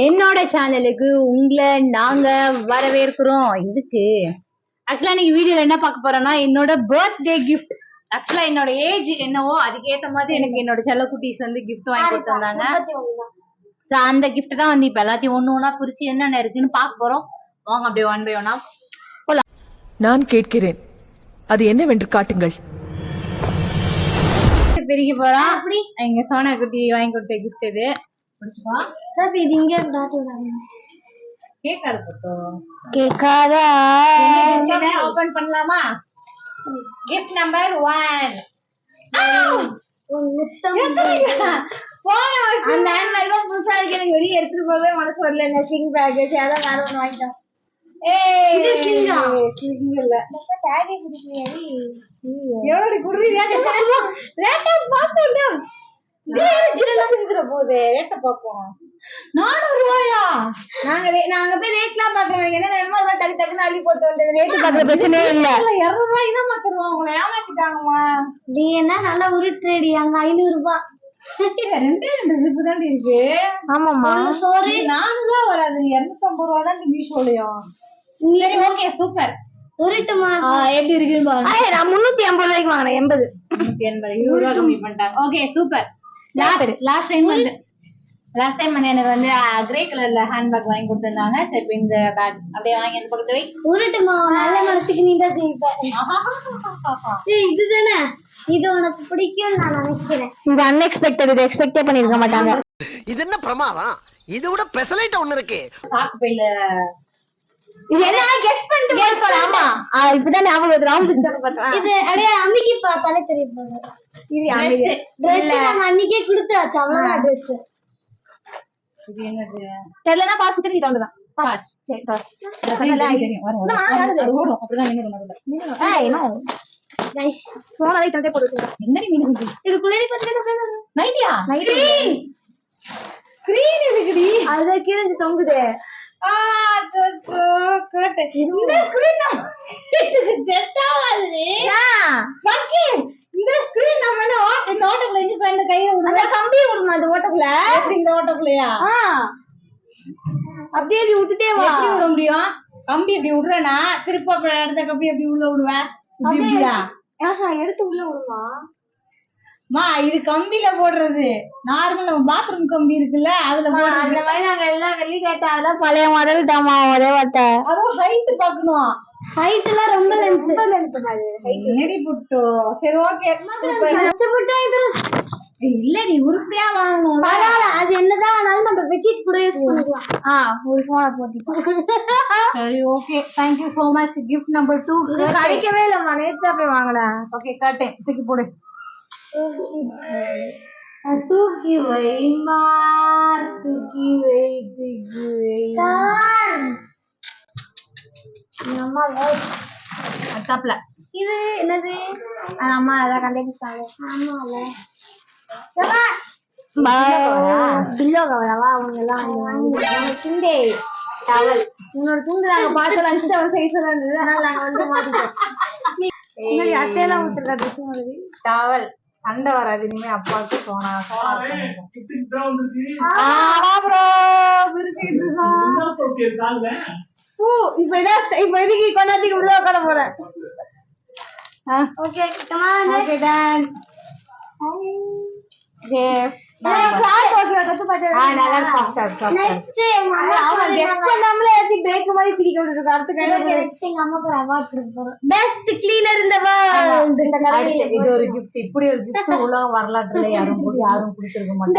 என்னோட சேனலுக்கு உங்களை நாங்க வரவேற்கிறோம். இதுக்கு ஆக்சுவலா இன்னைக்கு வீடியோல என்ன பார்க்க போறோம்னா என்னோட பர்த்டே கிஃப்ட். ஆக்சுவலா என்னோட ஏஜ் என்னவோ அதுக்கேற்ற மாதிரி எனக்கு என்னோட செல்ல குட்டீஸ் வந்து கிஃப்ட் வாங்கி கொடுத்திருந்தாங்க. சோ அந்த கிஃப்ட் தான் வந்து இப்ப எல்லாத்தையும் ஒண்ணு ஒண்ணா பிரிச்சு என்னென்ன இருக்குன்னு பார்க்க போறோம். வாங்க அப்படியே ஒன் பை ஒன்னா போலாம். நான் கேட்கிறேன், அது என்னவென்று காட்டுங்கள். பெருகி போறோம். அப்படி எங்க சோனா குட்டி வாங்கி கொடுத்த கிஃப்ட் இது. ஓபன் பண்ணலாமா? Gift number 1. அந்த ஹேண்ட்பேக் புதுசா இருக்கு, எனக்கு வெளியே எடுத்துட்டு போகவே மனசு வரல. என்ன ஸ்லிங் பேக் அதான் வேற ஒண்ணு வாங்கிட்டோம். நல்லா உருட்டுடி, அங்க 500 ரூபாய். 2 இருக்கு. ஆமாமா, 400 வராது, 250 ரூபா தான் மீஷோலயும். சரி, ஓகே, சூப்பர். உருட்டுமா எப்படி இருக்குன்னு பாருங்க. நான் 380 ரூபாய்க்கு வாங்கினேன். 80 20 ரூபா கம்மி பண்ணிட்டாங்க. Okay, super. லாஸ்ட் டைம் வந்து எனக்கு வந்து கிரே கலர்ல ஹேண்ட்பேக் வாங்கி கொடுத்திருந்தாங்க. சரி, இந்த பேக் அப்படியே வாங்கி அந்த பக்கத்து வை. உருட்டுமா, நல்ல மனசுக்கு நீ தான் ஜெயிப்ப. இதுதானே, இது உனக்கு பிடிக்கும் நான் நினைக்கிறேன். இது அன்எக்ஸ்பெக்டட், இது எக்ஸ்பெக்டே பண்ணிருக்க மாட்டாங்க. இது என்ன பிரமாதம், இது விட பெசலைட் ஒண்ணு இருக்கு. சாக்கு பையில இது என்ன கெஸ் பண்ணிட்டு போறோம். ஆமா, இப்பதான் ஞாபகம் வருது. ராம் பிக்சர் பார்த்தா இது அப்படியே அன்னைக்கு பார்த்தாலே தெரியும் போல. இது அன்னைக்கு Dress நம்ம அன்னைக்கே கொடுத்தாச்சு, அவ்வளவுதான் Dress. இது என்னது தெரியலனா பாஸ் பண்ணி தோணுதான். பாஸ் சரி பாஸ். அதெல்லாம் தெரியும். வர ஓடும் அப்படிதான் நின்னு. ஏய் நோ நைஸ். சோனா லைட் தட்டே போடுங்க. என்னடி மீன் குட்டி இது குளேரி பத்தில நைட்டியா? நைட்டி ஸ்கிரீன் இருக்குடி, அது கீழே தொங்குதே. அப்படியே விட்டுட்டே வா. விட முடியும் கம்பி எப்படி விடுறேன்னா திருப்ப எடுத்த கம்பி எப்படி உள்ள விடுவேன்? எடுத்து உள்ள விடுமா? இது கம்பியில போடுறது நார்மல். நம்ம பாத்ரூம் கம்பி இருக்குல்ல, அதுல அந்த மாதிரி நாங்க எல்லாம் வெளியே கேட்டா அதெல்லாம் பழைய மாடல் தாமா. ஒரே வார்த்தை அதுவும் ஹைட் பாக்கணும். ஹைட் எல்லாம் ரொம்ப லென்த் நெடி புட்டோ. சரி ஓகே, இல்ல நீ உருப்படியா வாங்கணும். அது என்னதான் ஆனாலும் நம்ம பெட்ஷீட் கூட யூஸ் பண்ணிக்கலாம். ஒரு போன போட்டிப்போம். சரி okay, thank you so much. Gift number 2 கிடைக்கவே இல்லம்மா, நேத்தா போய் வாங்கினேன். ஓகே காட்டேன், தூக்கி போடு. தூக்கி வைமா, தூக்கி வை, தூக்கி வை. தப்பல இது என்னது? அம்மா அதான் கண்டிப்பாங்க. பில்லோ கவரவா அவங்க எல்லாம் துண்டே டவல். உன்னோட துண்டு நாங்க பார்த்து லஞ்ச் டவல் சைஸ் இருந்தது, அதனால நாங்க வந்து மாத்திட்டோம். அத்தையெல்லாம் விட்டுருக்கா ட்ரெஸ் மாதிரி டவல். சண்டை வராது இனிமே. அப்பாவுக்கு சோனா இப்ப எதுக்கு கொண்டாட்டிக்கு உள்ள உட்கார போறேன். Okay okay done. இப்படி ஒரு கிஃப்ட் உலக வரலாற்றுல யாரும் கொடுத்திருக்க மாட்டாங்க.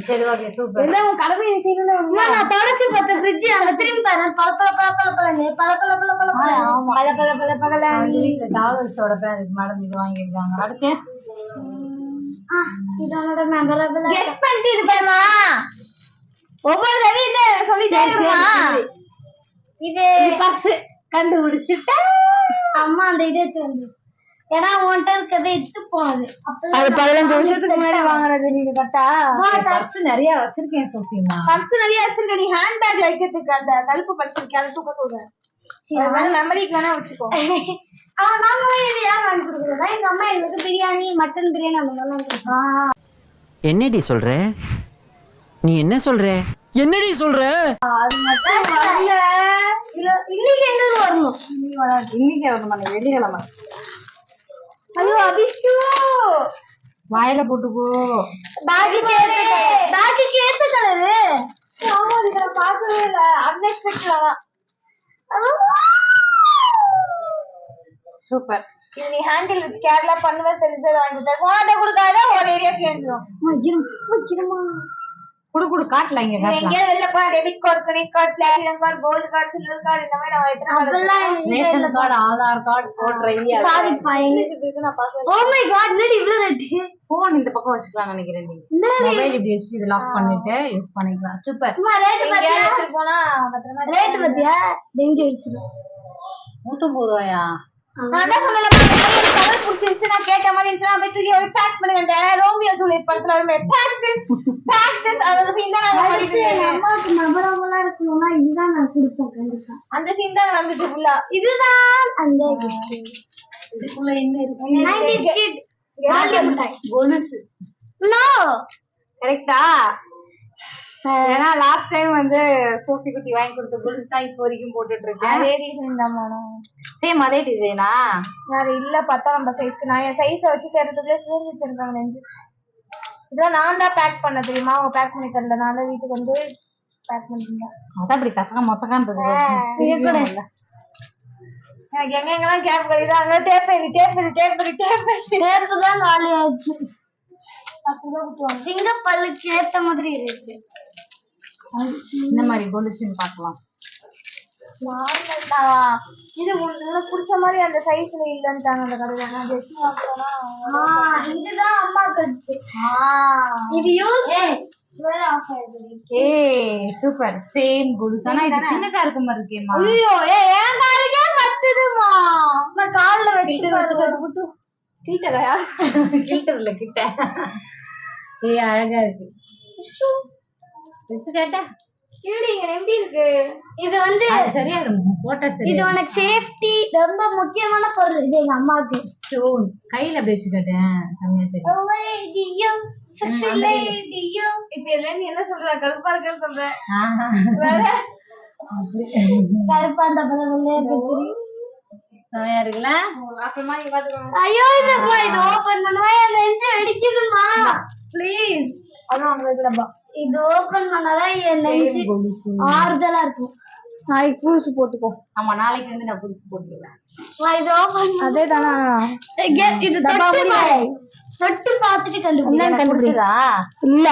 சரி ஓகே சூப்பர். என்ன உன் கடமை நீ செய்யணும். நான் தொடச்சு பார்த்த ஃப்ரிட்ஜ் அங்க திரும்பி பாரு. பல பல பல பல பல பல பல பல பல பல. ஆமா பல பல பல பல. வீட்ல டாவல்ஸோட பேர் மேடம் இது வாங்கி இருக்காங்க. அடுத்து இதோட நான் பல பல கெஸ் பண்ணிட்டு இருப்பேமா. ஒவ்வொரு தடவை இந்த சொல்லிட்டே இருக்கமா. இது பர்ஸ் கண்டுபிடிச்சிட்ட. அம்மா அந்த இதே சொல்லு. ஏன்னா உன்கிட்ட இருக்கிறது எடுத்து போனது. அது 15 வருஷத்துக்கு முன்னாடி வாங்குறது. நீங்க கரெக்டா பர்ஸ் நிறைய வச்சிருக்கேன் சோஃபிமா. பர்ஸ் நிறைய வச்சிருக்கேன். நீ ஹேண்ட் பேக்ல வைக்கிறதுக்கு அந்த கருப்பு பர்ஸ் இருக்கு, அதை தூக்க சொல்றேன். மெமரிக்கு வேணா வச்சுக்கோ. நாம இது யார் வாங்கி கொடுக்குறதா? எங்க அம்மா எங்களுக்கு பிரியாணி, மட்டன் பிரியாணி அந்த மாதிரிலாம். என்னடி சொல்ற? நீ என்ன சொல்ற? என்னடி சொல்ற? அது மட்டும் வரல. இன்னைக்கு எங்களுக்கு வரணும். இன்னைக்கு வரணும், வெள்ளிக்கிழமை. ஐயோ அபிஷு, வாயில போட்டுக்கோ. பேக்குக்கு ஏத்த கலரு. ஆமா, இதை நான் பார்க்கவே இல்லை. அன்எக்ஸ்பெக்டடா. சூப்பர். நீ ஹேண்டில் வித் கேர்லா பண்ணுவே தெரிஞ்சது வாங்கி தர. வாட கொடுக்காத ஒரு ஏரியா கேஞ்சிரும். குடு காட்டல இங்க காட்டலாம். எங்க வெளிய போனா debit card, credit card, platinum card, gold card, silver card இந்த மாதிரி நம்ம எத்தனை ration card, Aadhaar card, voter ID. Sorry fine இருக்கு நான் பாக்கல. ஓ மை காட், என்னடி இவ்ளோ ரேட்? போன் இந்த பக்கம் வச்சுக்கலாம் நினைக்கிறேன். நீ மொபைல் இப்படி வச்சு இது லாக் பண்ணிட்டு யூஸ் பண்ணிக்கலாம். சூப்பர். அம்மா ரேட் பாத்தியா? எடுத்து போனா பத்திரமா ரேட் பாத்தியா? டெஞ்சி வெச்சிரும். 150 ரூபாயா? நான் தான் சொல்லல, கலர் புடிச்சிருச்சு. நான் கேட்ட மாதிரி இருந்துச்சு. நான் போய் தூக்கி ஒரு பேக் பண்ணுங்க. அந்த ரோமியோ ஜூலியட் படத்துல வருமே, பேக் அதோட சீன் தான் நான் பண்ணிட்டேன். அம்மாக்கு நபரவங்களா இருக்கணும்னா இதுதான் நான் கொடுப்பேன் கண்டிப்பா. அந்த சீன் தான் வந்துட்டு ஃபுல்லா. இதுதான் அந்த இதுக்குள்ள என்ன இருக்கு? 90s kid காலிய மிட்டாய் கொலுசு. நோ கரெக்ட்டா? ஏன்னா லாஸ்ட் டைம் வந்து சோஃபி குட்டி வாங்கி கொடுத்த கொலுசு தான் இப்போ வரைக்கும் போட்டுட்டு இருக்கேன். அதே டிசைன் தான் மானோ. சேம் அதே டிசைனா? வேற இல்ல, பார்த்தா நம்ம சைஸ்க்கு. நான் என் சைஸை வச்சு தேடுறதுக்குள்ளே சேர்ந்து வச்சிருக்காங்க நெஞ்சு. இதெல்லாம் நான் தான் பேக் பண்ண தெரியுமா? அவங்க பேக் பண்ணி தரல. நான் தான் வீட்டுக்கு வந்து பேக் பண்ணிட்டேன். அதான் அப்படி கசக்க மொச்சக்கான்னு எனக்கு எங்கெங்கெல்லாம் கேப் கிடையாது அங்க டேப்பு தான் நாலு ஆச்சு. சிங்க பல்லுக்கு ஏத்த மாதிரி இருக்கு. இந்த மாதிரி கொலுசுன்னு பார்க்கலாம். இது உங்களுக்கு பிடிச்ச மாதிரி அந்த சைஸ்ல இல்லன்ட்டாங்க அந்த கடையில. நான் ஜெஸ்ட் வாங்குறேன்னா இதுதான் அம்மா கட்டு. இது யூஸ் வேற ஆஃப் ஆயிடுது. ஏய் சூப்பர். சேம் கொலுசு. ஆனா இது சின்னதா இருக்க மாதிரி இருக்கேம்மா. ஐயோ ஏன் காலுக்கே கட்டுதுமா. நான் கால்ல வச்சு கட்டு கிட்டலையா? கில்டர்ல கிட்ட. ஏய் அழகா இருக்கு. ட்ரெஸ் கேட்டா இங்க எப்படி இருக்கு? இது வந்து சரியா இருக்கும். போட்டா சரி. இது உனக்கு சேஃப்டி ரொம்ப முக்கியமான பொருள். இது எங்க அம்மாக்கு ஸ்டோன் கையில அப்படி வச்சு கேட்டேன். செமையா தெரியும். இப்ப எல்லாம் நீ என்ன சொல்ற? கருப்பா இருக்குன்னு சொல்ற. கருப்பா அந்த செமையா இருக்குல்ல? அப்புறமா நீ பாத்துக்கோ. ஐயோ இது ஓபன் பண்ணுவா என் நெஞ்சு வெடிக்குதுமா. ப்ளீஸ். அதான் அங்க இருக்குடா. இது ஓபன் பண்ணாதான் என் நெஞ்சு ஆறுதலா இருக்கும். நாளைக்கு புதுசு போட்டுக்கோ. ஆமா நாளைக்கு வந்து நான் புதுசு போட்டுக்கிறேன். இது ஓபன் அதே தானா? இது தொட்டு பார்த்துட்டு கண்டுபிடிச்சதா? இல்ல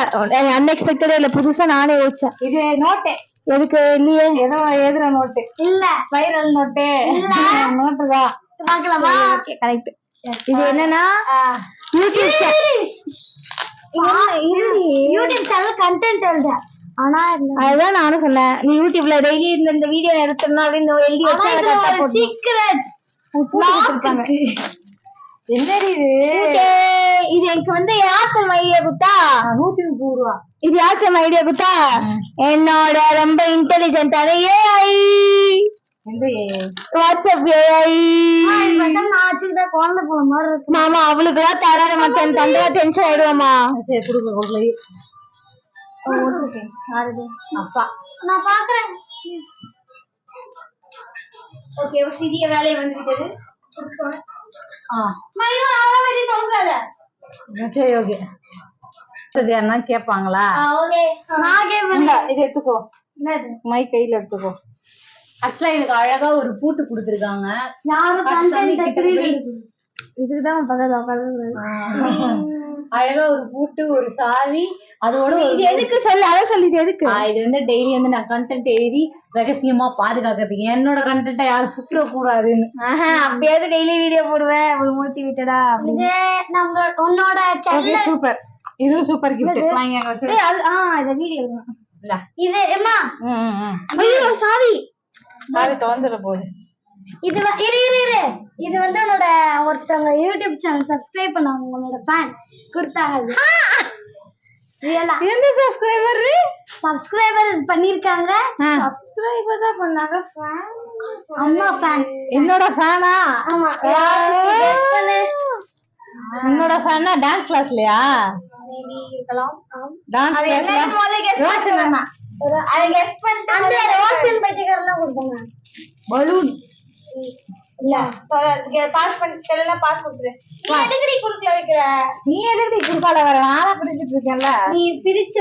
அன்எக்ஸ்பெக்டடா இல்ல, புதுசா நானே யோசிச்சேன். இது நோட்டு எதுக்கு? இல்லையே, ஏதோ எழுதுற நோட்டு இல்ல வைரல் நோட்டு இல்ல, நோட்டு தான். பார்க்கலாமா? கரெக்ட். இது என்னன்னா யூடியூப் சேனல் கண்டென்ட் எழுத. ஆனா அதுதான் நானும் சொன்னேன். நீ யூடியூப்ல டெய்லி இந்த வீடியோ எடுத்தணும் அப்படின்னு எழுதி வச்சு சீக்ரெட் கொடுத்திருப்பாங்க. என்னடி இது? இது எனக்கு வந்து ஏர்டெல் ஐடியா குத்தா 130 ரூபா. இது ஏர்டெல் ஐடியா குத்தா என்னோட ரொம்ப இன்டெலிஜென்டான ஏஐ. வாட்ஸ்அப் ஏஐ நான் வச்சுக்கிட்ட குழந்தை போன மாதிரி இருக்கு. மாமா அவளுக்கு எல்லாம் தராத மச்சான், தந்தா டென்ஷன் ஆயிடுவாமா. சரி கொடுக்கல. அப்பா நான் பாக்குறேன். ஓகே, ஒரு சிறிய வேலையை வந்துவிட்டது. புடிச்சுக்கோங்க. சரி ஓகே. சரி அண்ணா கேட்பாங்களா? இது எடுத்துக்கோ. மை கையில எடுத்துக்கோ. ஆக்சுவலா எனக்கு அழகா ஒரு பூட்டு கொடுத்துருக்காங்க. இதுக்குதான் அழகா ஒரு பூட்டு, ஒரு சாவி, அதோட எதுக்கு சொல்லு? அதை சொல்லிட்டு எதுக்கு? இது வந்து டெய்லி வந்து நான் கண்டென்ட் எழுதி ரகசியமா பாதுகாக்கிறதுக்கு. என்னோட கண்டென்ட்டை யாரும் சுற்ற கூடாதுன்னு. அப்படியாவது டெய்லி வீடியோ போடுவேன். ஒரு மோட்டிவேட்டடா. இது நம்ம உன்னோட சேனல். சூப்பர். இதுவும் சூப்பர் கிஃப்ட். இத வீடியோ இது அம்மா. ஐயோ சாரி சாரி தோந்துற போகுது. இது இரு இது வந்து என்னோட ஒருத்தவங்க யூடியூப் சேனல் சப்ஸ்கிரைப் பண்ணாங்க. உங்களோட ஃபேன் கொடுத்தாங்க. எந்த சப்ஸ்கிரைபர் பண்ணிருக்காங்க? சப்ஸ்கிரைபர் தான் பண்ணாங்க. ஃபேன் அம்மா ஃபேன். என்னோட ஃபேனா? ஆமா. guess பண்ணு. என்னோட ஃபேனா டான்ஸ் கிளாஸ்லயா? Maybe இருக்கலாம். டான்ஸ் அது என்னன்னு முதல்ல guess பண்ணுங்க. அதை guess பண்ணிட்டு அந்த ரோஷன் பைத்தியக்காரலாம் கொடுப்பாங்க. பலூன். இல்ல பாஸ் பண்ணி எல்லாம் பாஸ் கொடுத்துரு. நீ எதுக்கு குறுக்கல வைக்கிற? நீ எதுக்கு குறுக்கால வர? நானா பிடிச்சிட்டு இருக்கேன்ல. நீ பிரிச்சு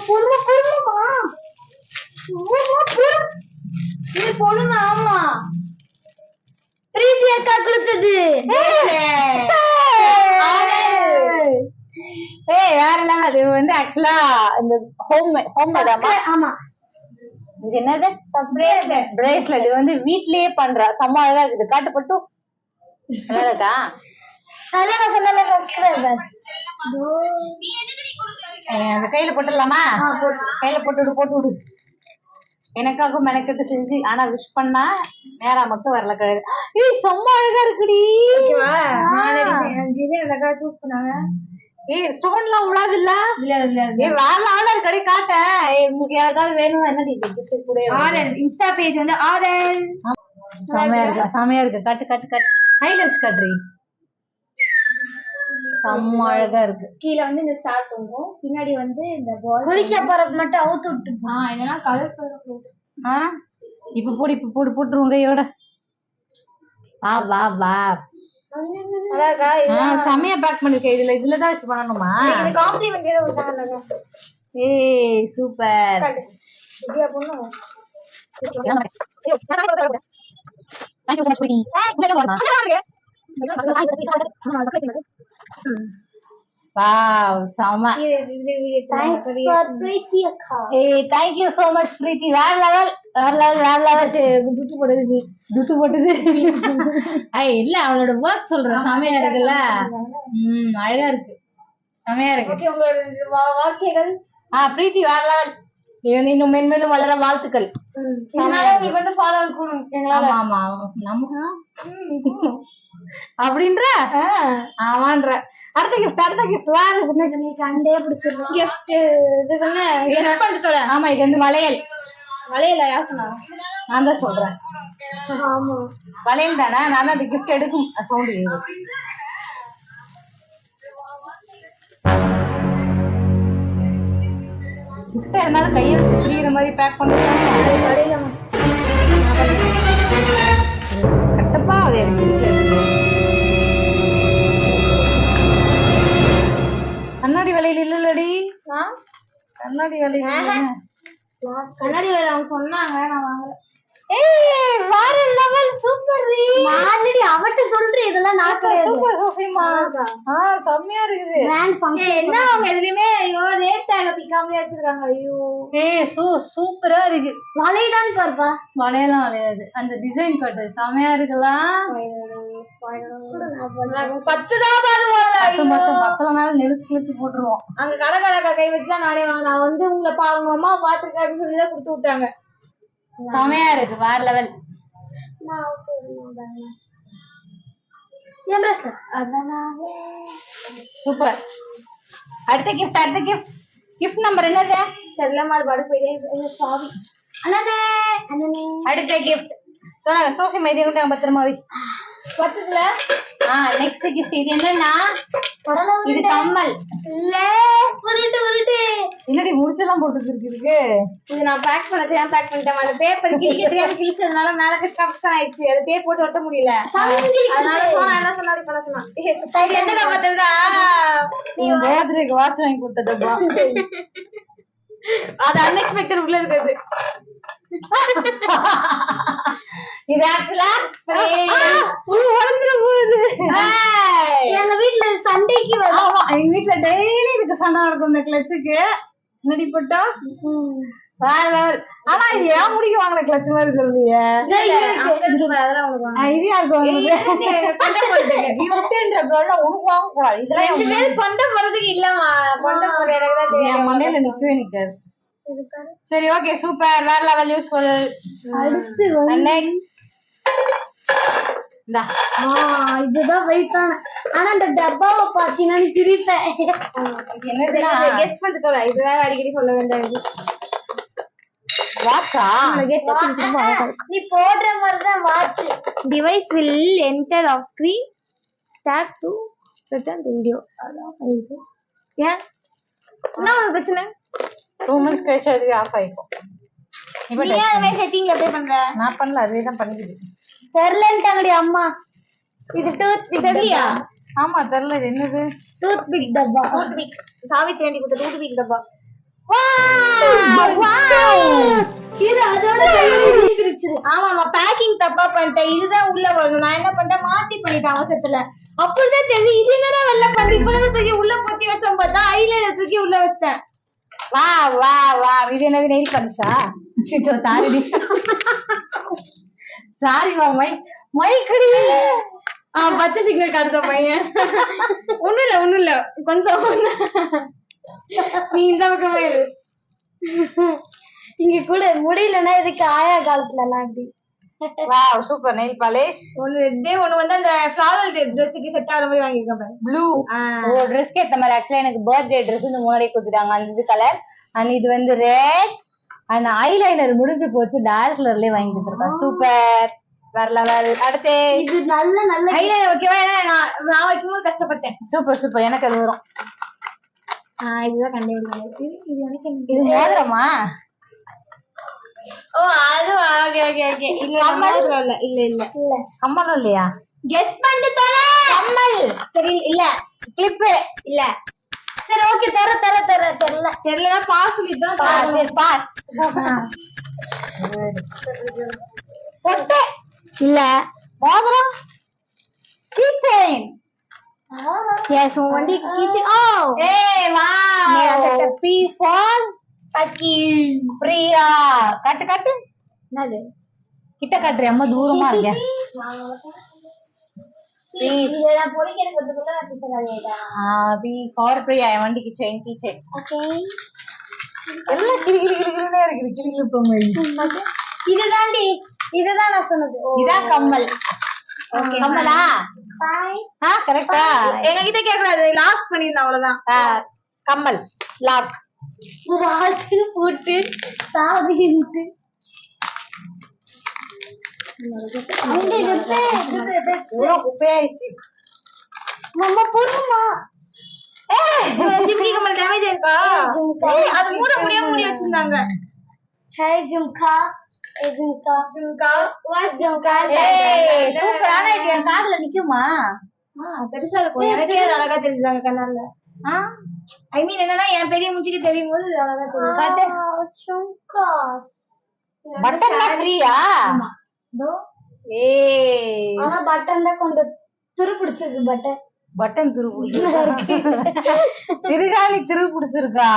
பொறுமை பொறுமைமா நீ பொறுமை. ஆமா பிரீத்தி அக்கா கொடுத்தது. ஏய் வேற லெவல். இது வந்து ஆக்சுவலா இந்த ஹோம்மேடாமா? ஆமா. இது என்னது? பிரேஸ்லெட். இது வந்து வீட்லயே பண்றா. செம்ம அழகா இருக்குது. காட்டுப்பட்டு நல்லா இருக்கா? அதான் நான் சொன்னல சப்ஸ்கிரைபர். அந்த கையில போட்டுடலாமா? கையில போட்டு விடு. எனக்காக மெனக்கெட்டு செஞ்சு ஆனா விஷ் பண்ணா நேரா மட்டும் வரல. கிடையாது. ஏய் செம்ம அழகா இருக்குடி. ஓகேவா? நான் டிசைன் அக்கா சூஸ் பண்ணாங்க. ஏய் ஸ்டோன்லாம் உலாது இல்ல? இல்ல. ஏய் வேற ஆர்டர் கடை காட்ட. ஏய் உங்களுக்கு யாராவது வேணுமா? என்ன டிசைன் கூட ஆர்டர் இன்ஸ்டா பேஜ் வந்து ஆர்டர். செமையா இருக்கு. காட்டு கையில வச்சு காட்டுறீ. செம்ம அழகா இருக்கு. கீழ வந்து இந்த ஸ்டார் தொங்கும். பின்னாடி வந்து இந்த பால் குளிக்க போறது மட்டும் அவுத்து விட்டு. இதெல்லாம் கலர் கலர். இப்ப போட்டுருவோம் கையோட. வா செமையா பேக் பண்ணிருக்கேன். இதுலதான் வச்சு பண்ணணுமா? காம்ப்ளிமெண்ட் ஏதோ கொடுத்தாங்க. ஏய் சூப்பர். இப்படியா பொண்ணு? வாவ் செம. Thanks for Preeti அக்கா. ஏய் thank you so much பிரீத்தி. வேற லெவல். துட்டு போடுது. ஐய் இல்ல அவளோட வர்க் சொல்றேன். செமையா இருக்குல்ல? அழகா இருக்கு. செமையா இருக்கு. ஓகே உங்களோட வாழ்க்கைகள். பிரீத்தி வேற லெவல். நீ வந்து இன்னும் மென்மேலும் வளர வாழ்த்துக்கள். உங்களுக்கு வந்து ஃபாலோவர் கூடும் எங்களால. ஆமா நம்ம அப்படின்ற ஆமான்ற. அடுத்த கிஃப்ட் வேற நீ கண்டே பிடிச்சிருக்கோம். கிஃப்ட் இது தானே கெஸ் பண்ணிட்டு வரேன். ஆமா இது வந்து வளையல். வளையல யாசனா நான் தான் சொல்றேன். ஆமா வளையல் தானே. நான் அந்த கிஃப்ட் எடுக்கும் சவுண்ட் கேக்குது. கிஃப்ட் இருந்தாலும் கையை புரியுற மாதிரி பேக் பண்ணிருக்காங்க. வளையல கட்டப்பா அது எனக்கு கண்ணாடி வளையல் இல்லடி. கண்ணாடி வளையல் கண்ணாடி வேலை அவங்க சொன்னாங்க. நான் வாங்கல. ஏய் வேற லெவல் சூப்பர் ரி. மாதிரி அவட்ட சொல்றேன். இதெல்லாம் நான் சூப்பர் சோஃபிமா. செம்மையா இருக்குது. Grand function. என்ன அவங்க எதுலயுமே ஐயோ ரேட் டேக் பிக்காமலே வச்சிருக்காங்க. ஐயோ ஏய் சூப்பரா இருக்கு. வளையதான் பாருப்பா. வளையலாம் வளையாது. அந்த டிசைன் கட்டு செம்மையா இருக்குல்ல? 10 தான் பாருங்க. பத்தல மேல நெளிச்சு போட்டுருவோம். அங்க கடைக்காரக்கா கை வச்சுதான் நானே வாங்க. நான் வந்து உங்களை அவங்க அம்மா பாத்துருக்கேன் அப்படின்னு சொல்லி தான் கொடுத்து விட்டாங்க. செமையா இருக்கு. வேற லெவல். சூப்பர். அடுத்த கிஃப்ட் நம்பர் என்னது? தெரியல மாதிரி பாடு போயிட்டே. சாரி அண்ணே. அடுத்த கிஃப்ட் சொன்னாங்க சோஃபி மைதி கிட்ட பத்திரமாவி பத்துக்கல. நெக்ஸ்ட் கிஃப்ட் இது என்னன்னா இது கம்மல். இல்ல உருட்டு இல்லடி முடிச்செல்லாம் போட்டு இருக்கு. இது நான் பேக் பண்ணது ஏன் பேக் பண்ணிட்டேன். அந்த பேப்பர் கிழிச்சதுனால மேல கஷ்டம் ஆயிடுச்சு. அது பேர் போட்டு ஒட்ட முடியல. அதனால சொன்னா என்ன சொன்னாரு பண்ண சொன்னா என்ன பார்த்தா நீ பர்த்டேக்கு வாட்ச் வாங்கி கொடுத்ததப்பா. அது அன்எக்ஸ்பெக்டட் உள்ள இருக்குது. இது ஆக்சுவலா உடைஞ்சிர போகுது. எங்க வீட்டுல சண்டைக்கு ஆமா எங்க வீட்டுல டெய்லி இதுக்கு சண்டை நடக்கும். இந்த கிளச்சுக்கு நடி போட்டா ஆனா இது ஏன் முடிக்க வாங்கின கிளச் மாதிரி சொல்லுவிய? இது யாருக்கு உனக்கு வாங்க கூடாது. இதெல்லாம் கொண்ட போறதுக்கு இல்லம்மா. கொண்ட போறது என் மண்டையில நிக்கவே நிக்காது. சரி ஓகே சூப்பர். வேற லெவல் யூஸ்ஃபுல். அடுத்து நெக்ஸ்ட் இந்தா இதுதான் வெயிட் ஆன. ஆனா அந்த டப்பாவை பாத்தீங்கன்னா சிரிப்பேன். என்னதுன்னா கெஸ் பண்ணிட்டு சொல்ல. இது வேற அடிக்கடி சொல்ல வேண்டாம். வாட்சா? நீ போடுற மாதிரிதான் watch. Device will enter off screen tap to return video. அதான் இது ஏன் என்ன ஒரு பிரச்சனை? 2 மினிட்ஸ் கழிச்சு அது ஆஃப் ஆயிக்கும். இப்போ நீ ஏன் அதே செட்டிங் அப்ளை பண்ற? நான் பண்ணல, அதே தான் பண்ணிக்கிது. தெரியலன்ட்டாங்கடி அம்மா. இது டூத் பிக் தெரியலையா? ஆமா தெரியல, இது என்னது? டூத் பிக் டப்பா. டூத் பிக் சாவித்ரி வேண்டி கொடுத்த டூத் பிக் டப்பா. இது அதோட பிரிச்சு. ஆமாமா பேக்கிங் தப்பா பண்ணிட்டேன். இதுதான் உள்ள வரும். நான் என்ன பண்ணிட்டேன், மாத்தி பண்ணிட்டேன் அவசரத்துல. அப்படிதான் தெரியும் இது என்னடா வெள்ள பண்ணி இப்பதான் தூக்கி உள்ள போட்டி வச்சோம். பார்த்தா ஐலைனர் தூக்கி உள்ள வச்சிட்டேன். வா வா வா, இது என்னது? நெயில் பாலிஷா? சாரி சாரி வா. மைக்கடி. பச்சை சிக்னல் காட்டுற பையன். ஒண்ணும் இல்ல கொஞ்சம் நீ இந்த பக்கமே இரு. இங்க கூட முடியலன்னா இதுக்கு ஆயா காலத்துல எல்லாம் அப்படி. Wow super nail polish. ஒன்னு ரெட்டே ஒண்ணு வந்து அந்த ஃபிளாரல் ட்ரெஸ்ஸுக்கு செட் ஆகுற மாதிரி வாங்கிருக்கேன் பாரு. ப்ளூ. ஓ ட்ரெஸ்க்கு ஏத்த மாதிரி. ஆக்சுவலா எனக்கு பர்த்டே ட்ரெஸ் இந்த முன்னாடி கொடுத்துட்டாங்க. அந்த இது கலர். அண்ட் இது வந்து ரெட். அண்ட் ஐலைனர் முடிஞ்சு போச்சு, டார்க் கலர்லயே வாங்கி கொடுத்துருக்கா. சூப்பர் வேற லெவல். அடுத்து இது நல்ல ஐலைனர் ஓகேவா? நான் வைக்கும்போது கஷ்டப்பட்டேன். சூப்பர் சூப்பர், எனக்கு அது வரும். இதுதான் கண்டுபிடிக்க. இது எனக்கு இது மோதிரமா? ஓ அது ஓகே ஓகே ஓகே. இல்ல இல்ல இல்ல இல்ல இல்ல கம்மலும் இல்லையா? கெஸ் பண்ணிட்டு தர கம்மல். சரி இல்ல கிளிப் இல்ல. சரி ஓகே தெரியல பாஸ் சொல்லிட்டோம். சரி பாஸ். பொட்டு இல்ல. மோதிரம். Key chain. எஸ் உன் வண்டி கீச்சன். Oh hey wow. மேரா செட்டப். பி ஃபார் பக்கி பிரியா. கட்டு என்னது கிட்ட காட்டுறியா? அம்மா தூரமா இருக்கேன். இதெல்லாம் பொறிக்கிற போறதுக்குள்ள நான் கிட்ட காலியாயிட்டேன். B for Priya. என் வண்டிக்கு செயின், கீ செயின். ஓகே எல்லாம் கிளிகிளிகிளிகிளினே இருக்குது. கிளிகிளிப்பு மாதிரி. இதுதான் நான் சொன்னது. இதான் கம்மல். ஓகே கம்மலா? பாய். கரெக்டா? எங்க கிட்ட கேட்கக்கூடாது. லாக் பண்ணிருந்தேன் அவ்வளவுதான். கம்மல் லாக். வாழ்த்து போட்டு சாவி விட்டு குப்பையாயிடுச்சு. மம்மா போடுமா? ஜிம்கி கமல் டேமேஜ் இருக்கா? அது மூட முடியாம மூடி வச்சிருந்தாங்க. ஹே ஜும்கா ஜும்கா வாட் ஜும்கா. ஏய் சூப்பர். ஆனா இது என் காதுல நிக்குமா? பெருசா இருக்கும். எனக்கே அது அழகா தெரிஞ்சாங்க கண்ணால. ஐ மீன் என்னன்னா என் பெரிய மூஞ்சிக்கு தெரியும் போது அழகா தெரியும். ஜும்கா பட்டன்ல ஃப்ரீயா? ஆமா தோ. ஏய் ஆனா பட்டன் தான் கொஞ்சம் துரு பிடிச்சிருக்கு. பட்டன் திரு பிடிச்சிருக்கு. திருகாணி திரு பிடிச்சிருக்கா?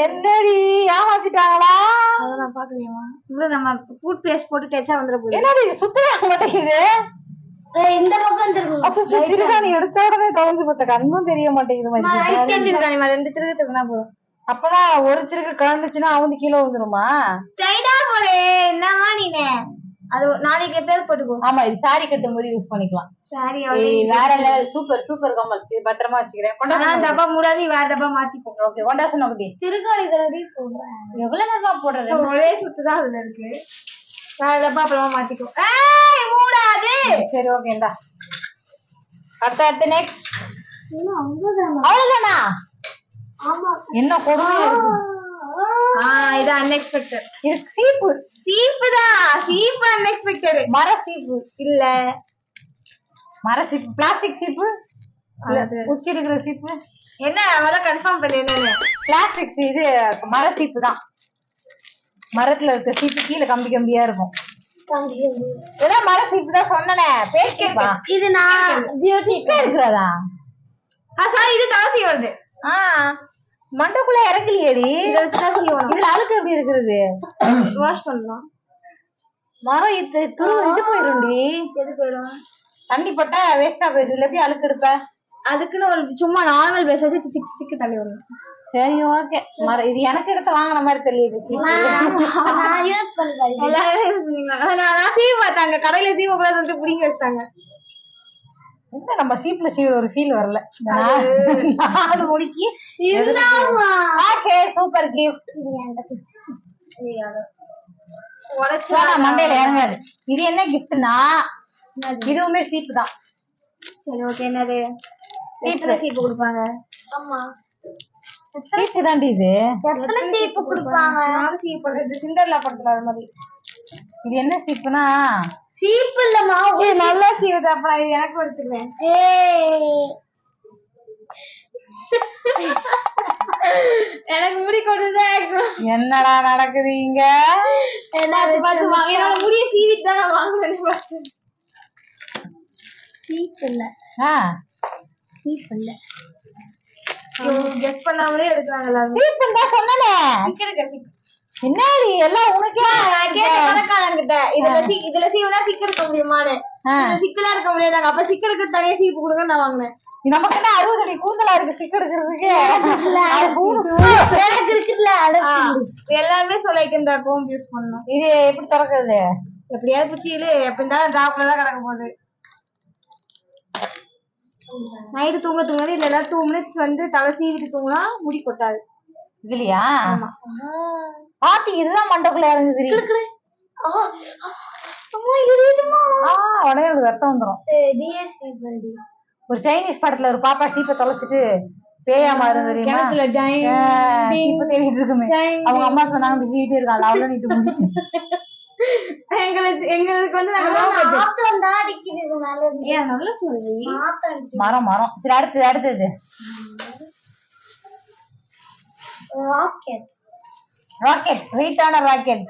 என்னடி ஏமாத்திட்டாங்களா? அத நான் பாக்கலையா? இவ்வளவு நம்ம ஃபுட் பேஸ்ட் போட்டு தேய்ச்சா வந்துட போகுது. என்னடி சுத்தவே மாட்டேங்குது? இந்த பக்கம் திரும்பணும். திருகாணி எடுத்த உடனே தொலைஞ்சு போட்ட கண்ணும் தெரிய மாட்டேங்குது மாதிரி. திருக்காணிமா 2 திருகு திருக்குனா போதும். அப்பதான் ஒரு திருக்கு கலந்துச்சுன்னா அவங்க கீழே வந்துருமா? சைடா போலே என்னமா நீனே? அது நாளைக்கு எப்பயாவது போட்டுக்கோ. ஆமா இது சாரி கட்டும் போது யூஸ் பண்ணிக்கலாம். சாரி வேற லெவல். Super super Kamal. பத்திரமா வச்சுக்கிறேன். டப்பா மூடாது. வேற டப்பா மாத்திக்கோ. ஓகே கொண்டாசன். அப்படி திருக்காணி தடவை போடுறேன். எவ்வளவு நேரம் போடுறது? ஒரே சுத்துதான் அதுல இருக்கு. வேற டப்பா அப்புறமா மாத்திக்கோ. ஏய் மூடாது. சரி ஓகே இந்தா. அடுத்து நெக்ஸ்ட். இன்னும் அவ்வளவுதானா? அவ்வளவுதானா? ஆமா என்ன கொடுமை இருக்கு. இது அன்எக்ஸ்பெக்டட். இது சீப்பு. சீப்பு அன்எக்ஸ்பெக்டட். மர சீப்பு இல்ல. மர சீப்பு. பிளாஸ்டிக் சீப்பு. உச்சி இருக்கிற சீப்பு. என்ன அவள கன்ஃபார்ம் பண்ணு என்னன்னு. பிளாஸ்டிக் இது மர சீப்பு தான். மரத்துல இருக்க சீப்பு கீழே கம்பி கம்பியா இருக்கும். இதெல்லாம் மர சீப்பு தான் சொன்னனே. பேசிப்பா. இது நான் பியூட்டி இருக்கிறதா? சாரி இது தாசி வருது. மண்டக்குள்ள இறங்கலையேடி. இதுல அழுக்கு எப்படி இருக்கிறது? வாஷ் பண்ணலாம். மரம் இது போயிரும்டி. எது போயிடும்? தண்ணி போட்டா வேஸ்டா போயிடுது. இதுல எப்படி அழுக்கு எடுப்ப? அதுக்குன்னு ஒரு சும்மா நார்மல் பிரஷ் வச்சு சிக்கு சிக்கு தள்ளி வரும். சரி ஓகே. இது எனக்கு எடுத்து வாங்கின மாதிரி தெரியுது. நான் யூஸ் பண்ணல. நான் சீவு பார்த்தாங்க கடையில சீவ கூட வந்து புடிங்க வச்சாங்க. என்ன நம்ம சீப்ல சீவ ஒரு ஃபீல் வரல. நாலு முடிக்கி ஓகே சூப்பர் கிஃப்ட். சோனா மண்டையில இறங்காது. இது என்ன கிஃப்ட்னா இதுவுமே சீப்பு தான். சரி ஓகே. என்னது சீப்பு சீப்பு கொடுப்பாங்க? ஆமா சீப்பு தாண்டி இது. எத்தனை சீப்பு கொடுப்பாங்க? 4 சீப்பு போடுறது சிண்டர்லா படத்துல அது மாதிரி. இது என்ன சீப்புனா சீப்பு இல்லம்மா, இது நல்ல சீப்பு தான். அப்ப இது எனக்கு எடுத்துக்கிறேன். ஏய் எனக்கு முடி கொண்டுதான். என்னடா நடக்குது இங்க? என்னோட முடிய சீவிட்டு தான் நான் வாங்குவேன். சீப்பு இல்ல, சீப்பு இல்ல. கெஸ் பண்ணாமலே எடுக்கிறாங்க எல்லாரும். சீப்புன்னு தான் சொன்னனே. என்னடி எல்லாம் உனக்கே? நான் கேட்ட கணக்காரங்கிட்ட இதுல சீவுனா சிக்கு இருக்க முடியுமான்னு. சிக்கலா இருக்க முடியாதாங்க. அப்ப சிக்கலுக்கு தனியா சீப்பு கொடுங்க நான் வாங்கினேன். நமக்கு என்ன 60 அடி கூந்தலா இருக்கு சிக்கு எடுக்கிறதுக்கு? எனக்கு இருக்குல்ல. எல்லாருமே சொல்லிட்டு இந்த கோம் யூஸ் பண்ணணும். இது எப்படி திறக்குது? எப்படியாவது பிடிச்சிட்டு எப்படிதான் டாப்ல தான் கிடக்க போகுது. நைட்டு தூங்க இல்ல 2 minutes வந்து தலை சீவிட்டு தூங்கினா முடி கொட்டாது. இதுலயா? பாத்தி இதுதான் மண்டக்குள்ள இறங்குது. உடனே ஒரு ரத்தம் வந்துரும். ஒரு சைனீஸ் படத்துல ஒரு பாப்பா சீப்பை தொலைச்சிட்டு பேயாம இருந்து தெரியுமா? சீப்பை தேடிட்டு இருக்குமே. அவங்க அம்மா சொன்னாங்க சீட்டே இருக்காது அவ்வளவு நீட்டு முடி. எங்களுக்கு வந்து நல்ல சொல்லுது மரம். சரி அடுத்தது ராக்கெட். வெயிட்டான ராக்கெட்.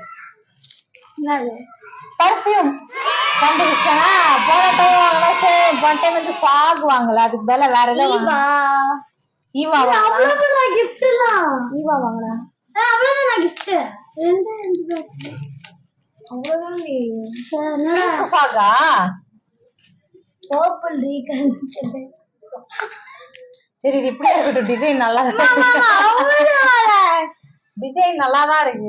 பர்ஃபியூம் கண்டுபிடிச்சனா? போன டைம் வந்து ஃபாக் வாங்கல, அதுக்கு பதிலா வேற ஏதாவது ஈவா அவ்வளவுதான் கிஃப்ட் எல்லாம். ஈவா வாங்கலாம். அவ்வளவுதான் நான் கிஃப்ட். அவ்வளவுதான். Phag purple Reagan. சரி இது இப்படி இருக்கட்டும். டிசைன் நல்லா டிசைன் நல்லாதான் இருக்கு.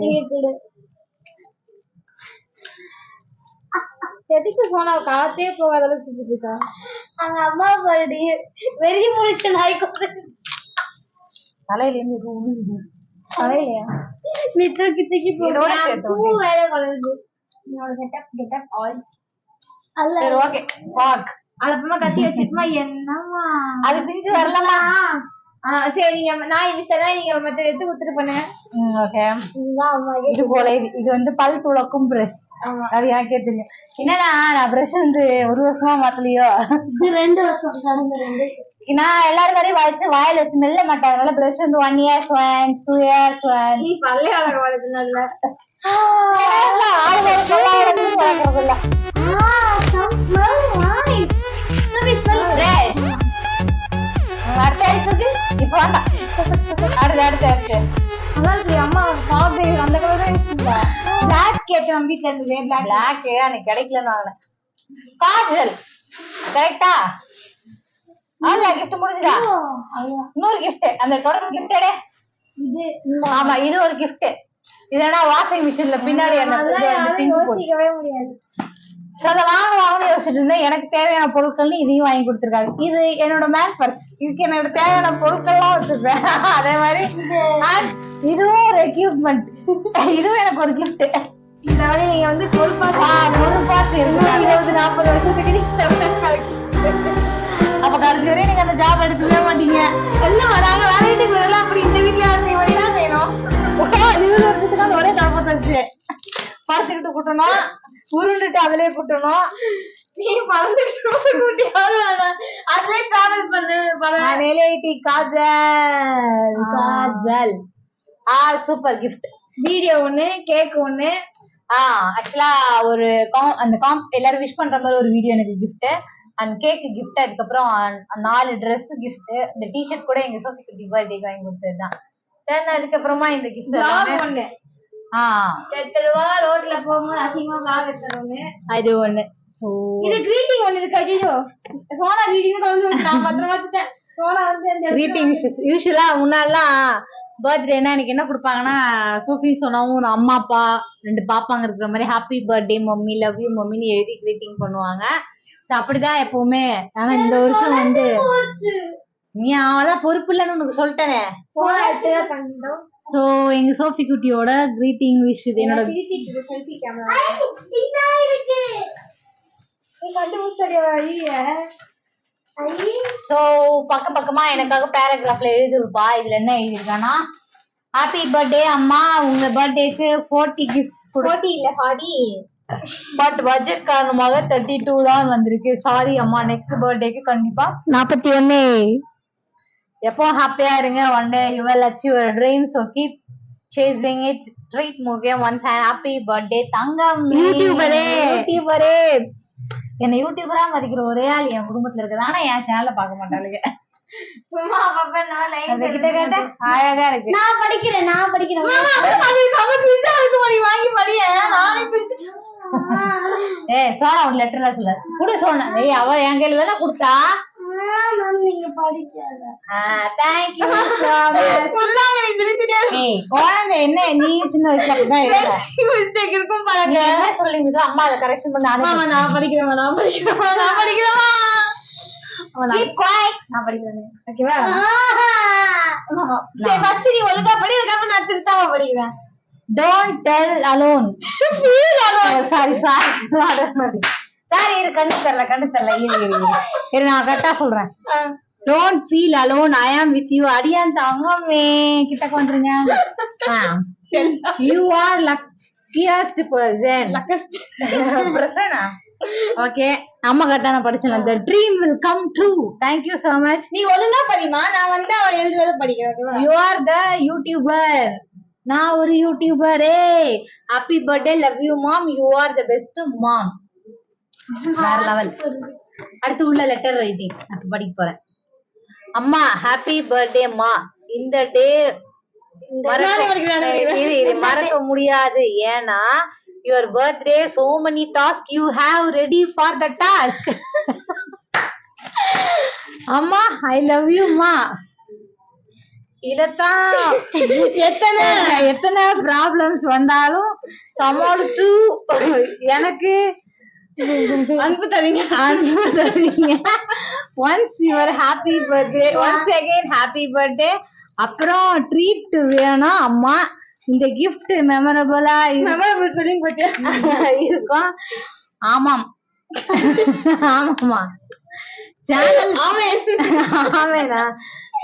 எதுக்கு சோனா காத்தே போகாத அளவுக்கு செஞ்சுட்டு இருக்கா? அங்க அம்மா பர்டி வெறி முடிச்சு நாய் கொண்டு தலையில இருந்து இது உழுகுது. தலையிலையா? நீ தூக்கி பூ வேற கொள்ளுது. என்னோட செட்டப் ஆல்ஸ் அல்ல. சரி ஓகே. ஃபாக் அலப்பமா கத்தி வச்சிட்டுமா என்னமா அது பிஞ்சு வரலமா? சரி நீங்க நான் மிஸ்டரா நீங்க மத்த எடுத்து குத்துட்டு பண்ணுங்க. ஓகே. இது போல இது வந்து பல் துளக்கும் பிரஷ். அது எனக்கே தெரியும். என்னன்னா நான் பிரஷ் வந்து 1 வருஷமா மாத்தலையோ. 2 வருஷம் கடந்த 2. நான் எல்லாரும் வரையும் வச்சு வாயில வச்சு மெல்ல மாட்டேன். அதனால பிரஷ் வந்து 1 year once 2 years once. நீ பல்லே அழக வளர்த்து நல்ல அம்மா அந்த கலர் பிளாக் கேட்டேன் வீட்டுல இருந்தது. பிளாக் எனக்கு கிடைக்கலன்னு வாங்கினேன். காஜல் கரெக்டா? ஆமா கிஃப்ட் முடிஞ்சுதா? இன்னொரு கிஃப்ட். அந்த தொடர்பு கிஃப்டே இது. ஆமா இது ஒரு கிஃப்ட். இல்லன்னா வாஷிங் மிஷின்ல பின்னாடி யோசிக்கவே முடியாது. அதை வாங்கணும்னு யோசிச்சுட்டு இருந்தேன். எனக்கு தேவையான பொருட்கள் இதையும் வாங்கி கொடுத்துருக்காங்க. இது என்னோட மேன் பர்ஸ். இதுக்கு என்னோட தேவையான பொருட்கள்லாம் வச்சிருப்பேன். அதே மாதிரி இதுவும் ஒரு எக்யூப்மெண்ட். இதுவும் எனக்கு ஒரு கிஃப்ட். இதாவது நீங்க வந்து பொறுப்பா இருக்கு. 20-40 வருஷத்துக்கு அப்ப கடைசி வரையும் நீங்க அந்த ஜாப் எடுக்கவே மாட்டீங்க. எல்லாம் வராங்க வேற வீட்டுக்கு வரலாம். அப்படி இந்த வீட்டுல யாரும் வேணும் 20 வருஷத்துக்கு ஒரே தடப்பட்டுச்சு. பறந்துக்கிட்டு கூட்டணும், உருண்டுட்டு அதுலயே கூட்டணும். நீ பறந்துக்கிட்டு கூட்டி அதுலயே டிராவல் பண்ணு. Kajal super gift. வீடியோ ஒண்ணு, கேக் ஒண்ணு. ஆக்சுவலா ஒரு எல்லாரும் விஷ் பண்ற மாதிரி ஒரு வீடியோ எனக்கு கிஃப்ட் அண்ட் கேக் கிஃப்ட். அதுக்கப்புறம் 4 ட்ரெஸ் கிஃப்ட். இந்த டிஷர்ட் கூட எங்க சோஃபி குட்டி பர்த்டேக்கு வாங்கி கொடுத்ததுதான். சரி அதுக்கப்புறமா இந்த கிஃப்ட் ஒண்ணு. ரோட்ல போகும்போது அசிங்கமா vlog எடுத்துறோமே அது ஒண்ணு. இது கிரீட்டிங் ஒண்ணு இருக்கு. ஐயோ சோனா கிரீட்டிங் கலந்து நான் பத்திரமா வச்சுட்டேன். சோனா வந்து கிரீட்டிங் விஷஸ். யூசுவலா முன்னாடிலாம் பர்த்டேனா எனக்கு என்ன கொடுப்பாங்கன்னா சோஃபி சொன்னாவும் ஒரு அம்மா அப்பா 2 பாப்பாங்க இருக்கிற மாதிரி happy birthday mummy love you மம்மின்னு எழுதி கிரீட்டிங் பண்ணுவாங்க. அப்படிதான் எப்பவுமே. ஆனா இந்த வருஷம் வந்து நீ அவதான் பொறுப்பு இல்லைன்னு உனக்கு சொல்லிட்டேனே. சோ எங்க சோஃபி குட்டியோட greeting விஷ் இது என்னோட செல்ஃபி கேமரா இருக்கு நீ கண்டுபிடிச்சடியா சோ பக்கமா எனக்காக பேராகிராஃப்ல எழுதிருப்பா. இதுல என்ன எழுதிருக்கானா, ஹாப்பி பர்த்டே அம்மா, உங்க பர்த்டேக்கு 40 கிஃப்ட்ஸ் 40 இல்ல 40 பட் பட்ஜெட் காரணமாக 32 தான் வந்திருக்கு. சாரி அம்மா, நெக்ஸ்ட் பர்த்டேக்கு கண்டிப்பா 41. எப்போ ஹாப்பியா இருங்க. One day you will achieve your dream. So keep chasing it. Treat மூவியம் ஒன்ஸ் அண்ட் ஹாப்பி பர்த்டே தங்கம். யூடியூபரே என்ன யூடியூபரா மதிக்கிற ஒரே ஆள் என் குடும்பத்துல இருக்குது. ஆனா என் சேனல்ல பார்க்க மாட்டாளுங்க. சும்மா அப்பப்ப நான் லைன் கிட்ட கேட்ட அழகா இருக்கு. நான் படிக்கிறேன் வாங்கி படிய சோனா ஒரு லெட்டர்ல சொல்ல குடு சோனா. அவ என் கையில தானே கொடுத்தா. நீங்க படிக்காத தேங்க்யூ குழந்தை என்ன நீ சின்ன வயசுல அப்படிதான் இருக்க. மிஸ்டேக் இருக்கும் பாருங்க. சொல்லுங்க அம்மா அதை கரெக்ஷன் பண்ண. நான் படிக்கிறேன் நான் படிக்கிறேன். ஓகேவா? சரி ஃபர்ஸ்ட் நீ ஒழுங்கா படி, அதுக்கப்புறம் நான் திருத்தாம படிக்கிறேன். Don't tell alone. Feel alone. Sorry. இரு கண்டு தரல. இரு நான் கரெக்டா சொல்றேன். Don't feel alone. I am with you. அடியான் தங்கமே கிட்ட கொண்டுருங்க. You are luckiest person. Prasanna. Okay அம்மா கரெக்டா நான் படிச்சேன். The dream will come true. Thank you so much. நீ ஒழுங்கா படிமா, நான் வந்து அவ எழுதுறத படிக்கிறேன். You are the YouTuber. நான் ஒரு யூடியூபரே. Happy birthday, love you mom, you are the best mom. வேற லெவல். அடுத்து உள்ள லெட்டர் ரைட்டிங் நான் படிக்க போறேன். அம்மா ஹாப்பி பர்த்டே மா. இந்த டே மறக்க முடியாது. ஏன்னா your birthday so many task you have ready for the task. அம்மா ஐ லவ் யூ மா. இதத்தான் எத்தனை ப்ராப்ளம்ஸ் வந்தாலும் சமாளிச்சு எனக்கு அன்பு தரீங்க. Once your happy birthday, once again happy birthday. அப்புறம் ட்ரீட் வேணும் அம்மா. இந்த கிஃப்ட் மெமரபிளா சொல்லி இருக்கும். ஆமாமா சேனல் ஆமேனா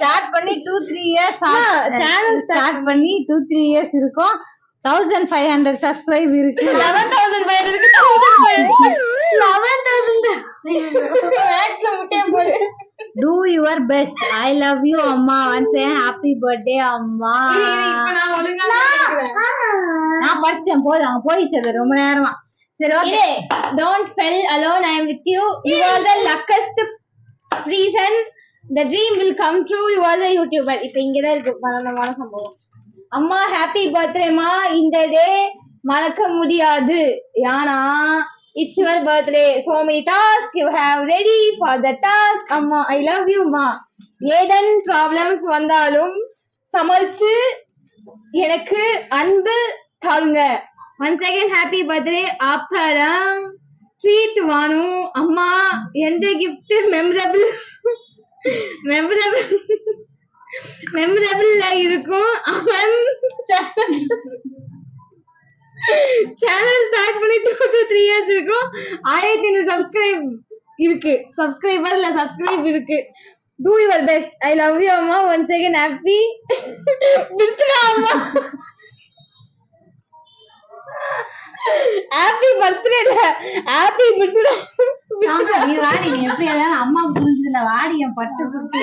ஸ்டார்ட் பண்ணி 2-3 இயர்ஸ் சேனல் ஸ்டார்ட் பண்ணி 2-3 இயர்ஸ் இருக்கும். 1500 சப்ஸ்கிரைப் இருக்கு. 11,500 இருக்கு. 11,000 Do your best. I love you அம்மா. Once a happy birthday அம்மா. நான் படிச்சேன் போதும். அங்க போயிடுச்சு ரொம்ப நேரமா. சரி okay. Don't feel alone. I am with you. You are the luckiest reason. The dream will come true. You are the YouTuber. இப்ப இங்கதான் இருக்கு பரவான சம்பவம். அம்மா ஹாப்பி பர்த்டேமா. இந்த டே மறக்க முடியாது. ஏன்னா it's your birthday. So many tasks you have ready for the task. அம்மா I love you மா. ஏதன் ப்ராப்ளம்ஸ் வந்தாலும் சமாளிச்சு எனக்கு அன்பு தாருங்க. Once again happy birthday. அப்புறம் ட்ரீட் வாணும் அம்மா. எந்த கிஃப்ட் மெமரபிள்ல இருக்கும். அவன் சேனல் ஸ்டார்ட் பண்ணி 2-3 இயர்ஸ் இருக்கும். 1500 சப்ஸ்கிரைப் இருக்கு. சப்ஸ்கிரைப் இருக்கு. Do your best. I love you அம்மா. Once again happy birthday அம்மா. ஹாப்பி பர்த்டே இல்ல ஹாப்பி பர்த்டே. நீ வாடி. நீ எப்படி அம்மா புரிஞ்சதுல வாடி. என் பட்டு குட்டி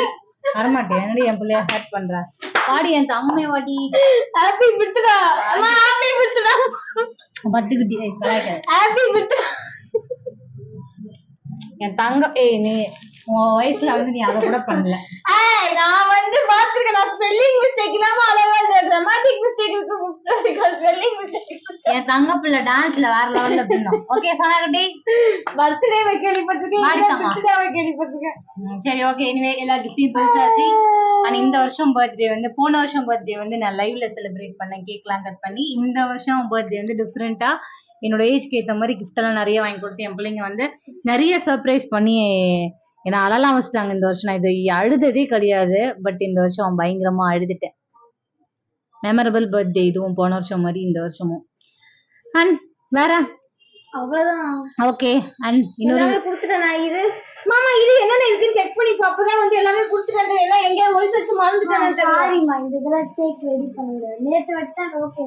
வரமாட்டேன். என்னடி என் பிள்ளைய ஹேட் பண்ற. வாடி என் தம்மை வாடி. ஹாப்பி பர்த்டே அம்மா. ஹாப்பி பர்த்டே பட்டு குட்டி. ஹாப்பி பர்த்டே என் தங்கம். நீ உன் வயசுல வந்து நீ அதை கூட பண்ணல. நான் வந்து பாத்துருக்கேன். நான் ஸ்பெல்லிங் மிஸ்டேக் இல்லாம அழகா கிராமட்டிக் மிஸ்டேக் இருக்கு. Spelling mistake. என் தங்க பிள்ளை டான்ஸ்ல வேற லெவல்ல பண்ணும். ஓகே சோனா குட்டி. பர்த்டே கேள்விப்பட்டிருக்கேன். சரி ஓகே. எனிவே எல்லா கிஃப்டையும் பெருசாச்சு. ஆனா இந்த வருஷம் பர்த்டே வந்து போன வருஷம் பர்த்டே வந்து நான் லைவ்ல செலிப்ரேட் பண்ணேன். கேக்லாம் கட் பண்ணி. இந்த வருஷம் பர்த்டே வந்து டிஃப்ரெண்டா என்னோட ஏஜ்க்கு ஏற்ற மாதிரி கிஃப்ட் எல்லாம் நிறைய வாங்கி கொடுத்து என் பிள்ளைங்க வந்து நிறைய சர்ப்ரைஸ் பண்ணி ஏன்னா அழலாம் வச்சுட்டாங்க. இந்த வருஷம் நான் இது அழுததே கிடையாது. பட் இந்த வருஷம் பயங்கரமா அழுதுட்டேன். மெமரபிள் பர்த்டே இதுவும் போன வருஷம் மாதிரி இந்த வருஷமும். அண்ட் வேற அவ்வளவுதான். ஓகே. அண்ட் இன்னொரு குடுத்துட்டேன் நான். இது மாமா இது என்னென்ன இருக்குன்னு செக் பண்ணி அப்பதான் வந்து எல்லாமே குடுத்துட்டேன். எல்லாம் எங்க ஒளிச்சு வச்சு மறந்துட்டேன். சாரிமா, இந்த இதெல்லாம் கேக் ரெடி பண்ணுங்க. நேத்து வச்சா ஓகே.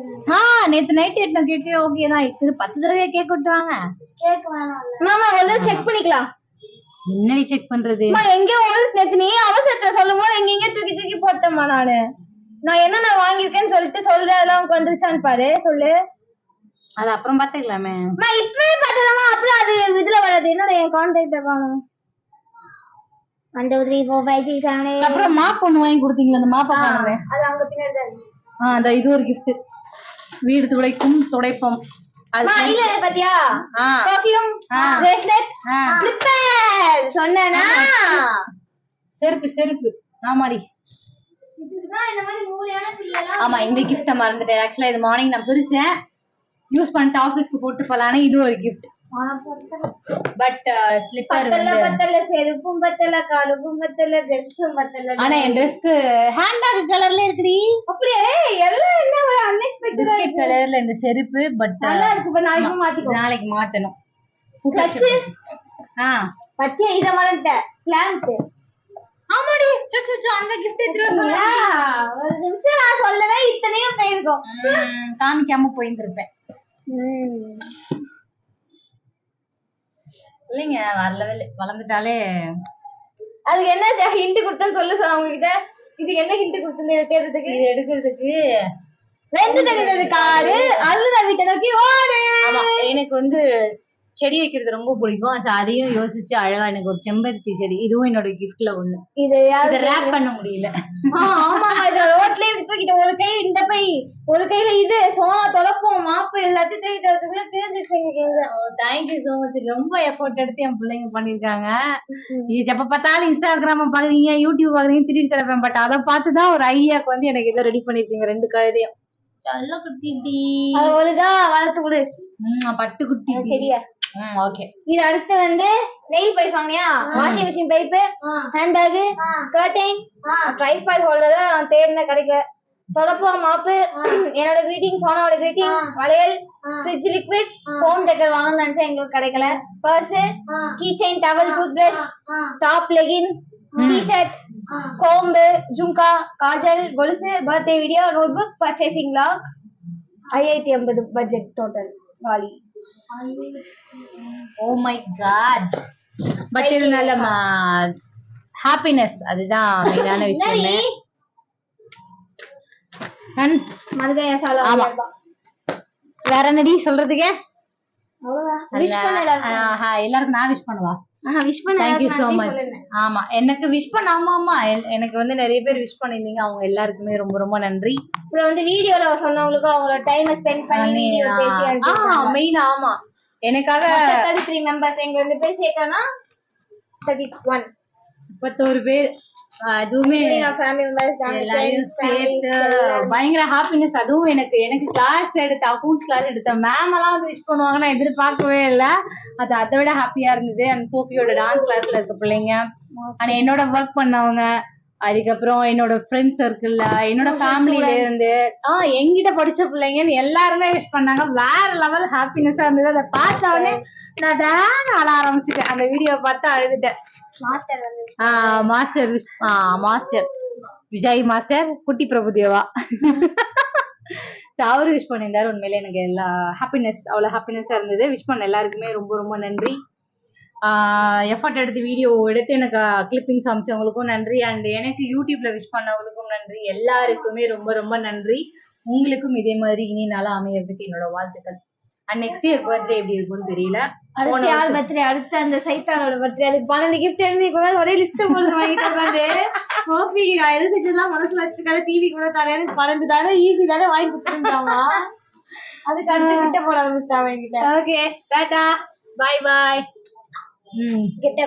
நேத்து நைட் எட்டன கேக் ஓகே தான். இது 10 தடவை கேக் விட்டுவாங்க. கேக் வேணாம் மாமா, வந்து செக் பண்ணிக்கலாம். என்னடி செக் பண்றது? எங்க ஒளிச்சு நேத்து நீ அவசரத்துல சொல்லும் போது எங்க தூக்கி தூக்கி போட்டேம்மா நானு. நான் என்னென்ன வாங்கியிருக்கேன்னு சொல்லிட்டு சொல்றேன். அதெல்லாம் உனக்கு வந்துருச்சான்னு பாரு, சொல்லு. அது அப்புறம் பாத்துக்கலாமே. இப்பவே பாத்துக்கலாமா? அப்புறம் அது இதுல வராது. என்னோட என் கான்டாக்ட் காணும். 1 2 3 4 5 6 7 8. அப்புறம் மாப் ஒண்ணு வாங்கி கொடுத்தீங்களா? அந்த மாப்பை காணுமே. அது அங்க பின்னாடி தான் இருக்கு. அந்த இது ஒரு gift. வீடு துடைக்கும் துடைப்பம். அது இல்ல பாத்தியா? பெர்ஃப்யூம், பிரேஸ்லெட், ஸ்லிப்பர் சொன்னேனா? செருப்பு ஆமாடி. இதுதான் இந்த மாதிரி மூளையான பிள்ளைலாம். ஆமா, இந்த கிஃப்ட மறந்துட்டேன். ஆக்சுவலா இது மார்னிங் நான் பிரிச்சேன், யூஸ் பண்ணிட்டு ஆபீஸ்க்கு போட்டு போலானே. இது ஒரு கிஃப்ட். பட் ஸ்லிப்பர் பத்தல, செருப்பும் பத்தல, காலுக்கும் பத்தல, ட்ரெஸ்ஸும் பத்தல. ஆனா என் ட்ரெஸ்க்கு ஹேண்ட்பேக் கலர்ல இருக்குடி. அப்படியே எல்லாம் என்ன ஒரு அன்எக்ஸ்பெக்டடா பிஸ்கட் கலர்ல இந்த செருப்பு. பட் நல்லா இருக்கு. இப்ப நாளைக்கு மாத்திக்கோ. நாளைக்கு மாத்தணும். கிளட்ச் பத்தியா? இத மறந்துட்டேன். கிளாம்ப். ஆமாடி, சுச்சு அந்த gift எடுத்துறீங்களா? ஒரு நிமிஷம் நான் சொல்லவே இத்தனையும் போயிருக்கோம். காமிக்காம போயிருந்திருப்பேன். இல்லைங்க, வளர்ந்துட்டாலே. அதுக்கு என்ன ஹிண்ட் கொடுத்தேன்னு சொல்லு சார் அவங்க கிட்ட. இதுக்கு என்ன ஹிண்ட் கொடுத்தேன்னு எடுக்கிறதுக்கு? இது எடுக்கிறதுக்கு 2 தடவை காடு அழுது கிடக்கி ஓடு. ஆமா, எனக்கு வந்து செடி வைக்கிறது ரொம்ப பிடிக்கும். அதையும் யோசிச்சு அழகா எனக்கு ஒரு செம்பருத்தி செடி, இதுவும் என்னோட கிஃப்ட்ல ஒண்ணு. இதை ரேப் பண்ண முடியல. ஆமா, இத ரோட்லயே தூக்கிட்டு ஒரு கை இந்த பை, ஒரு கையில இது சோனா தொலைப்போம் மாப்பு எல்லாத்தையும் தூக்கிட்டு வரதுக்குள்ள தேர்ந்துச்சுங்க. Thank you so much. ரொம்ப எஃபோர்ட் எடுத்து என் பிள்ளைங்க பண்ணிருக்காங்க. எப்ப பார்த்தாலும் இன்ஸ்டாகிராம பாக்குறீங்க, யூடியூப் பாக்குறீங்க, திடீர்னு கிடப்பேன். பட் அதை பார்த்துதான் ஒரு ஐடியாக்கு வந்து எனக்கு இதை ரெடி பண்ணிருக்கீங்க. 2 கழுதையும் நல்ல குட்டி. அது ஒழுங்கா வளர்த்து கொடு. பட்டு குட்டி சரியா? ஓகே. இது அடுத்து வந்து நெயில் பாலிஷ் வாங்கினியா? Washing machine pipe, handbag, curtain, tripod holder நான் தேடின கிடைக்கல. தொடப்பா, மாப்பு, என்னோட கிரீட்டிங், சோனாவோட கிரீட்டிங், வளையல், ஃப்ரிட்ஜ் லிக்விட், ஹோம் டெக்கர் வாங்கணும்னு நினைச்சேன், எங்களுக்கு கிடைக்கல. Purse, key chain, towel, tooth brush, top, legging, T-shirt, comb, jhumka, kajal, கொலுசு, birthday video, notebook, purchasing log, 5050 budget total வாலி. Oh my God. பட் இது நல்ல ஹாப்பினஸ், அதுதான் மெயினான விஷயமே. வேற என்னடி சொல்றதுக்கு? எல்லாருக்கும் நான் விஷ் பண்ணுவா. Thank you so much. ஆமா, எனக்கு விஷ் பண்ண. ஆமா, எனக்கு வந்து நிறைய பேர் விஷ் பண்ணிருந்தீங்க. அவங்க எல்லாருக்குமே ரொம்ப ரொம்ப நன்றி. அப்புறம் வந்து வீடியோல சொன்னவங்களுக்கு அவங்களோட டைம் ஸ்பெண்ட் பண்ணி வீடியோ பேசி மெயின். ஆமா, எனக்காக 33 மெம்பர்ஸ். எங்க 2 பேர் சேர்த்தோம்னா 31 பேர். அதுவுமே எல்லாரையும் சேர்த்து பயங்கர ஹாப்பினஸ். அதுவும் எனக்கு கிளாஸ் எடுத்த அக்கௌண்ட்ஸ் கிளாஸ் எடுத்த மேம் எல்லாம் வந்து விஷ் பண்ணுவாங்க, நான் எதிர்பார்க்கவே இல்லை. அது அதை விட ஹாப்பியா இருந்தது. அண்ட் சோஃபியோட டான்ஸ் கிளாஸ்ல இருக்க பிள்ளைங்க, அண்ட் என்னோட ஒர்க் பண்ணவங்க, அதுக்கப்புறம் என்னோட ஃப்ரெண்ட்ஸ் சர்க்கிள்ல, என்னோட ஃபேமிலில இருந்து எங்கிட்ட படிச்ச பிள்ளைங்கன்னு எல்லாருமே விஷ் பண்ணாங்க. வேற லெவல் ஹாப்பினஸா இருந்தது. அதை பார்த்த உடனே நான் டான் ஆட ஆரம்பிச்சுட்டேன். அந்த வீடியோ பார்த்து அழுதுட்டேன். மாஸ்டர் விஜய் மாஸ்டர், குட்டி பிரபுதேவா அவரு விஷ் பண்ணியிருந்தாரு. உண்மையில எனக்கு எல்லா ஹாப்பினஸ், அவ்வளவு ஹாப்பினஸா இருந்தது. விஷ் பண்ண எல்லாருக்குமே ரொம்ப ரொம்ப நன்றி. எஃபர்ட் எடுத்து வீடியோ எடுத்து எனக்கு கிளிப்பிங்ஸ் அமைச்சவங்களுக்கும் நன்றி. அண்ட் எனக்கு யூடியூப்ல விஷ் பண்ணவங்களுக்கும் நன்றி. எல்லாருக்குமே ரொம்ப ரொம்ப நன்றி. உங்களுக்கும் இதே மாதிரி இனி நாளா அமையறதுக்கு என்னோட வாழ்த்துக்கள். அண்ட் நெக்ஸ்ட் இயர் பர்த்டே எப்படி இருக்கும்னு தெரியல. அடுத்த அந்த சைத்தானோட பர்த்டே, அதுக்கு 12 கிஃப்ட் எழுதி ஒரே லிஸ்ட் போட்டு வாங்கிட்டு உட்காந்து கோபி எது செஞ்சதுலாம் மனசுல வச்சுக்காத. டிவி கூட தரேன் 12 தானே ஈஸி தானே வாங்கி கொடுத்துருந்தாமா. அதுக்கு அடுத்து கிட்ட போட ஆரம்பிச்சிட்டாங்க என்கிட்ட. ஓகே, டாடா, பாய் பாய். கெட்ட